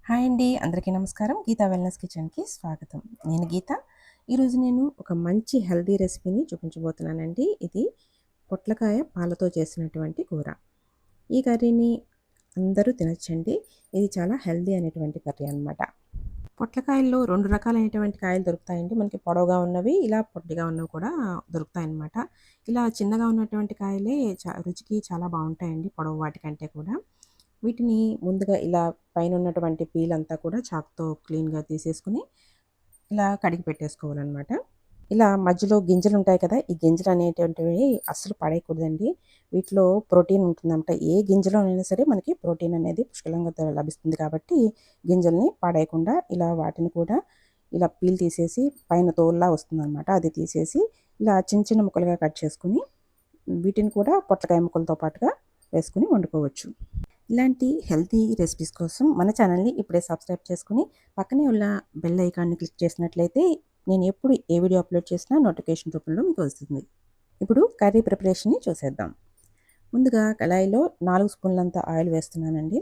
Hi అండి, అందరికీ నమస్కారం. గీతా వెల్నెస్ కిచెన్కి స్వాగతం. నేను గీత. ఈరోజు నేను ఒక మంచి హెల్తీ రెసిపీని చూపించబోతున్నానండి. ఇది పొట్లకాయ పాలతో చేసినటువంటి కూర. ఈ కర్రీని అందరూ తినచ్చండి. ఇది చాలా హెల్తీ అనేటువంటి కర్రీ అనమాట. పొట్లకాయల్లో 2 రకాలైనటువంటి కాయలు దొరుకుతాయండి. మనకి పొడవుగా ఉన్నవి, ఇలా పొట్టిగా ఉన్నవి కూడా దొరుకుతాయన్నమాట. ఇలా చిన్నగా ఉన్నటువంటి కాయలే రుచికి చాలా బాగుంటాయండి, పొడవు వాటికంటే కూడా. వీటిని ముందుగా ఇలా పైన ఉన్నటువంటి పీల్ అంతా కూడా చాకుతో క్లీన్గా తీసేసుకుని ఇలా కడిగి పెట్టేసుకోవాలన్నమాట. ఇలా మధ్యలో గింజలు ఉంటాయి కదా, ఈ గింజలు అనేటువంటివి అస్సలు పడేయకూడదండి. వీటిలో ప్రోటీన్ ఉంటుందంట. ఏ గింజలో అయినా సరే మనకి ప్రోటీన్ అనేది పుష్కలంగా లభిస్తుంది కాబట్టి గింజల్ని పడేయకుండా ఇలా వాటిని కూడా ఇలా పీల్ తీసేసి పైన తోలులా వస్తుందన్నమాట, అది తీసేసి ఇలా చిన్న చిన్న ముక్కలుగా కట్ చేసుకుని వీటిని కూడా పొట్లకాయ ముక్కలతో పాటుగా వేసుకుని వండుకోవచ్చు. ఇలాంటి హెల్తీ రెసిపీస్ కోసం మన ఛానల్ని ఇప్పుడే సబ్స్క్రైబ్ చేసుకుని పక్కనే ఉన్న బెల్ ఐకాన్ని క్లిక్ చేసినట్లయితే నేను ఎప్పుడు ఏ వీడియో అప్లోడ్ చేసినా నోటిఫికేషన్ రూపంలో మీకు వస్తుంది. ఇప్పుడు కర్రీ ప్రిపరేషన్ని చూసేద్దాం. ముందుగా కళాయిలో 4 స్పూన్లంత ఆయిల్ వేస్తున్నానండి.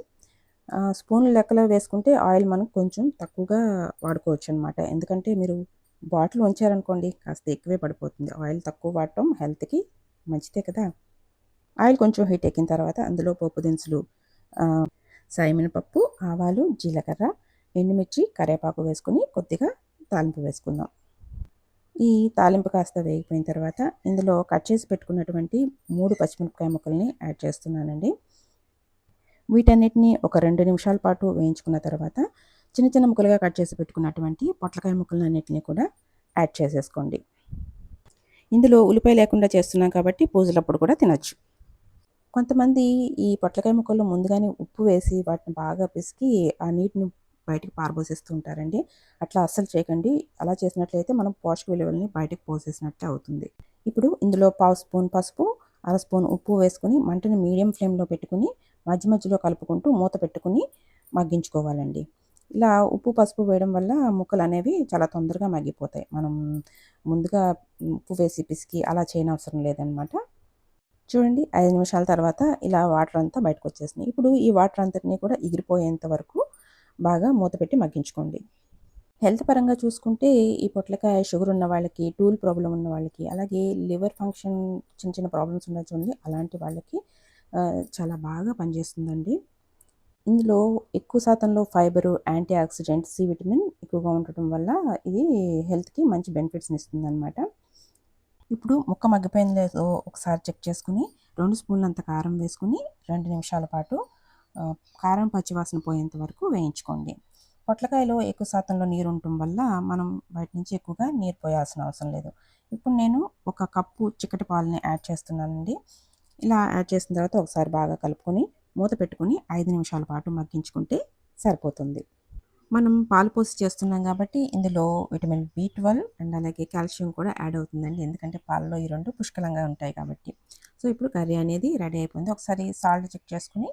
స్పూన్ల లెక్కలో వేసుకుంటే ఆయిల్ మనం కొంచెం తక్కువగా వాడుకోవచ్చు అనమాట. ఎందుకంటే మీరు బాటిల్ ఉంచారనుకోండి కాస్త ఎక్కువే పడిపోతుంది. ఆయిల్ తక్కువ వాడటం హెల్త్కి మంచిదే కదా. ఆయిల్ కొంచెం హీట్ ఎక్కిన తర్వాత అందులో పోపు దినుసులు, సాయమినపప్పు, ఆవాలు, జీలకర్ర, ఎండుమిర్చి, కరివేపాకు వేసుకుని కొద్దిగా తాలింపు వేసుకుందాం. ఈ తాలింపు కాస్త వేగిపోయిన తర్వాత ఇందులో కట్ చేసి పెట్టుకున్నటువంటి 3 పచ్చిమిరపకాయ ముక్కల్ని యాడ్ చేస్తున్నానండి. వీటన్నిటిని ఒక 2 నిమిషాల పాటు వేయించుకున్న తర్వాత చిన్న చిన్న ముక్కలుగా కట్ చేసి పెట్టుకున్నటువంటి పొట్లకాయ ముక్కలన్నిటిని కూడా యాడ్ చేసేసుకోండి. ఇందులో ఉల్లిపాయ లేకుండా చేస్తున్నాం కాబట్టి పూజలప్పుడు కూడా తినచ్చు. కొంతమంది ఈ పొట్లకాయ ముక్కల్లో ముందుగానే ఉప్పు వేసి వాటిని బాగా పిసికి ఆ నీటిని బయటికి పారబోసేస్తూ ఉంటారండి. అట్లా అస్సలు చేయకండి. అలా చేసినట్లయితే మనం పోషక విలువల్ని బయటకు పోసేసినట్టే అవుతుంది. ఇప్పుడు ఇందులో 1/2 స్పూన్ పసుపు, 1/2 స్పూన్ ఉప్పు వేసుకుని మంటని మీడియం ఫ్లేమ్లో పెట్టుకుని మధ్య మధ్యలో కలుపుకుంటూ మూత పెట్టుకుని మగ్గించుకోవాలండి. ఇలా ఉప్పు పసుపు వేయడం వల్ల ముక్కలు అనేవి చాలా తొందరగా మగ్గిపోతాయి. మనం ముందుగా ఉప్పు వేసి పిసికి అలా చేయనవసరం లేదనమాట. చూడండి, 5 నిమిషాల తర్వాత ఇలా వాటర్ అంతా బయటకు వచ్చేసినాయి. ఇప్పుడు ఈ వాటర్ అంతటిని కూడా ఎగిరిపోయేంత వరకు బాగా మూత పెట్టి మగ్గించుకోండి. హెల్త్ పరంగా చూసుకుంటే ఈ పొట్లకాయ షుగర్ ఉన్న వాళ్ళకి, టూల్ ప్రాబ్లం ఉన్న వాళ్ళకి, అలాగే లివర్ ఫంక్షన్ చిన్న చిన్న ప్రాబ్లమ్స్ ఉన్నాయి చూడండి, అలాంటి వాళ్ళకి చాలా బాగా పనిచేస్తుందండి. ఇందులో ఎక్కువ శాతంలో fibre, antioxidant, C vitamin ఎక్కువగా ఉండటం వల్ల ఇది హెల్త్కి మంచి బెనిఫిట్స్ని ఇస్తుందన్నమాట. ఇప్పుడు ముక్క మగ్గిపోయిందో లేదో ఒకసారి చెక్ చేసుకుని 2 స్పూన్లంత కారం వేసుకుని 2 నిమిషాల పాటు కారం పచ్చివాసన పోయేంత వరకు వేయించుకోండి. పొట్లకాయలో ఎక్కువ శాతంలో నీరు ఉండటం వల్ల మనం బయట నుంచి ఎక్కువగా నీరు పోయాల్సిన అవసరం లేదు. ఇప్పుడు నేను 1 కప్పు చిక్కటి పాలని యాడ్ చేస్తున్నానండి. ఇలా యాడ్ చేసిన తర్వాత ఒకసారి బాగా కలుపుకొని మూత పెట్టుకుని 5 నిమిషాల పాటు మగ్గించుకుంటే సరిపోతుంది. మనం పాలు పోసి చేస్తున్నాం కాబట్టి ఇందులో విటమిన్ B12 అండ్ అలాగే కాల్షియం కూడా యాడ్ అవుతుందండి. ఎందుకంటే పాలలో ఈ 2 పుష్కలంగా ఉంటాయి కాబట్టి. సో ఇప్పుడు కర్రీ అనేది రెడీ అయిపోయింది. ఒకసారి సాల్ట్ చెక్ చేసుకుని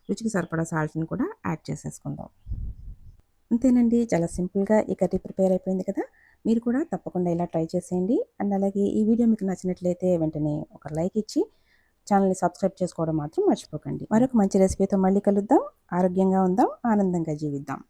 రుచికి సరిపడా సాల్ట్ని కూడా యాడ్ చేసేసుకుందాం. అంతేనండి, చాలా సింపుల్గా ఈ కర్రీ ప్రిపేర్ అయిపోయింది కదా. మీరు కూడా తప్పకుండా ఇలా ట్రై చేసేయండి. అండ్ అలాగే ఈ వీడియో మీకు నచ్చినట్లయితే వెంటనే ఒక లైక్ ఇచ్చి ఛానల్ని సబ్స్క్రైబ్ చేసుకోవడం మాత్రం మర్చిపోకండి. మరొక మంచి రెసిపీతో మళ్ళీ కలుద్దాం. ఆరోగ్యంగా ఉందాం, ఆనందంగా జీవిద్దాం.